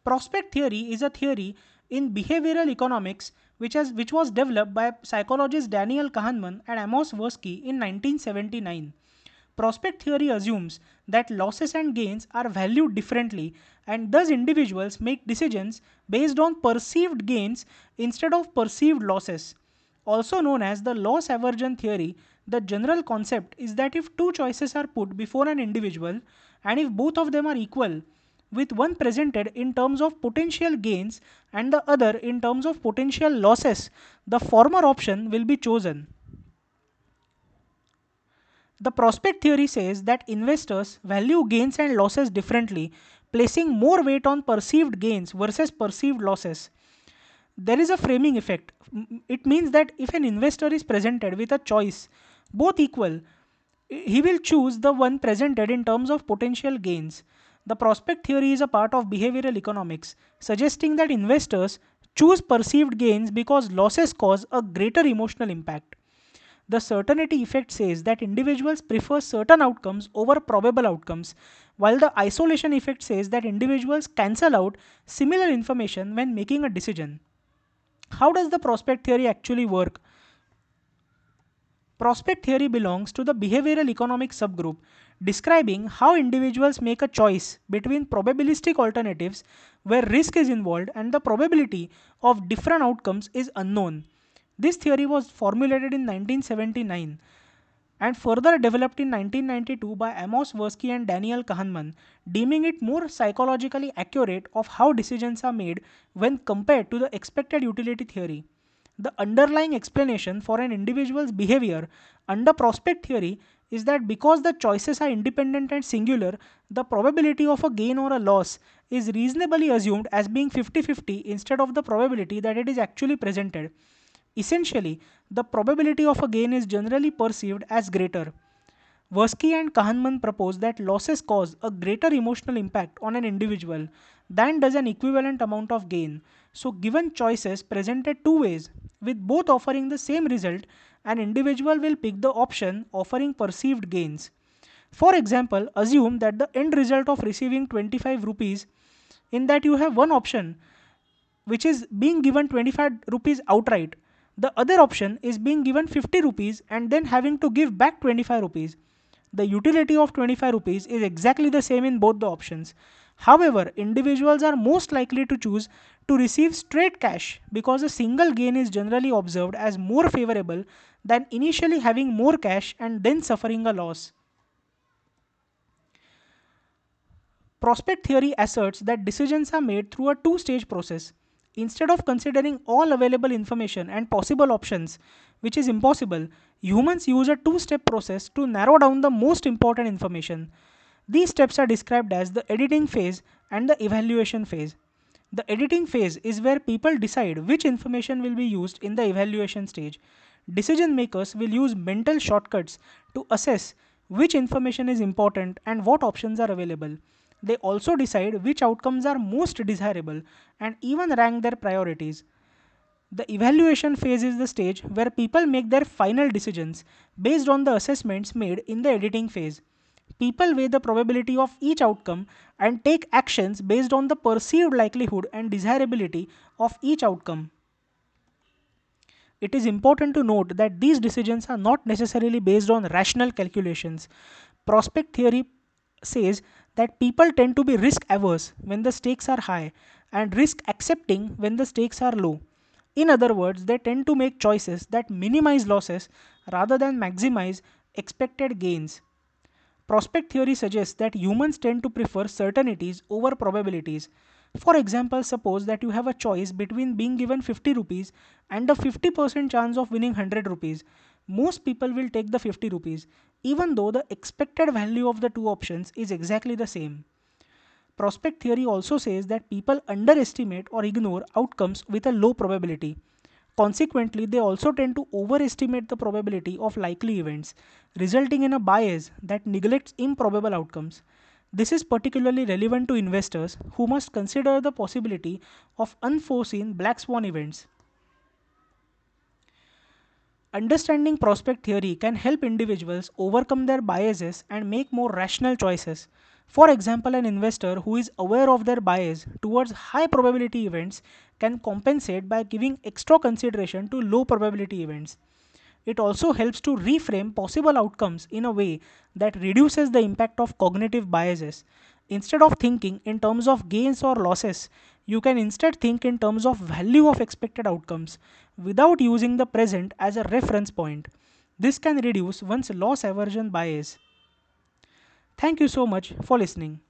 Prospect theory is a theory in behavioral economics which was developed by psychologists Daniel Kahneman and Amos Tversky in 1979. Prospect theory assumes that losses and gains are valued differently, and thus individuals make decisions based on perceived gains instead of perceived losses. Also known as the loss aversion theory, the general concept is that if two choices are put before an individual and if both of them are equal, with one presented in terms of potential gains and the other in terms of potential losses, the former option will be chosen. The prospect theory says that investors value gains and losses differently, placing more weight on perceived gains versus perceived losses. There is a framing effect. It means that if an investor is presented with a choice, both equal, he will choose the one presented in terms of potential gains. The prospect theory is a part of behavioral economics, suggesting that investors choose perceived gains because losses cause a greater emotional impact. The certainty effect says that individuals prefer certain outcomes over probable outcomes, while the isolation effect says that individuals cancel out similar information when making a decision. How does the prospect theory actually work? Prospect theory belongs to the behavioral economics subgroup, describing how individuals make a choice between probabilistic alternatives where risk is involved and the probability of different outcomes is unknown. This theory was formulated in 1979 and further developed in 1992 by Amos Tversky and Daniel Kahneman, deeming it more psychologically accurate of how decisions are made when compared to the expected utility theory. The underlying explanation for an individual's behavior under prospect theory is that because the choices are independent and singular, the probability of a gain or a loss is reasonably assumed as being 50-50 instead of the probability that it is actually presented. Essentially, the probability of a gain is generally perceived as greater. Tversky and Kahneman propose that losses cause a greater emotional impact on an individual than does an equivalent amount of gain. So, given choices presented two ways, with both offering the same result, an individual will pick the option offering perceived gains. For example, assume that the end result of receiving 25 rupees in that you have one option which is being given 25 rupees outright. The other option is being given 50 rupees and then having to give back 25 rupees. The utility of 25 rupees is exactly the same in both the options. However, individuals are most likely to choose to receive straight cash because a single gain is generally observed as more favorable than initially having more cash and then suffering a loss. Prospect theory asserts that decisions are made through a two-stage process. Instead of considering all available information and possible options, which is impossible, humans use a two-step process to narrow down the most important information. These steps are described as the editing phase and the evaluation phase. The editing phase is where people decide which information will be used in the evaluation stage. Decision makers will use mental shortcuts to assess which information is important and what options are available. They also decide which outcomes are most desirable and even rank their priorities. The evaluation phase is the stage where people make their final decisions based on the assessments made in the editing phase. People weigh the probability of each outcome and take actions based on the perceived likelihood and desirability of each outcome. It is important to note that these decisions are not necessarily based on rational calculations. Prospect theory says that people tend to be risk averse when the stakes are high and risk accepting when the stakes are low. In other words, they tend to make choices that minimize losses rather than maximize expected gains. Prospect theory suggests that humans tend to prefer certainties over probabilities. For example, suppose that you have a choice between being given 50 rupees and a 50% chance of winning 100 rupees. Most people will take the 50 rupees, even though the expected value of the two options is exactly the same. Prospect theory also says that people underestimate or ignore outcomes with a low probability. Consequently, they also tend to overestimate the probability of likely events, resulting in a bias that neglects improbable outcomes. This is particularly relevant to investors who must consider the possibility of unforeseen black swan events. Understanding prospect theory can help individuals overcome their biases and make more rational choices. For example, an investor who is aware of their bias towards high probability events can compensate by giving extra consideration to low probability events. It also helps to reframe possible outcomes in a way that reduces the impact of cognitive biases. Instead of thinking in terms of gains or losses, you can instead think in terms of value of expected outcomes without using the present as a reference point. This can reduce one's loss aversion bias. Thank you so much for listening.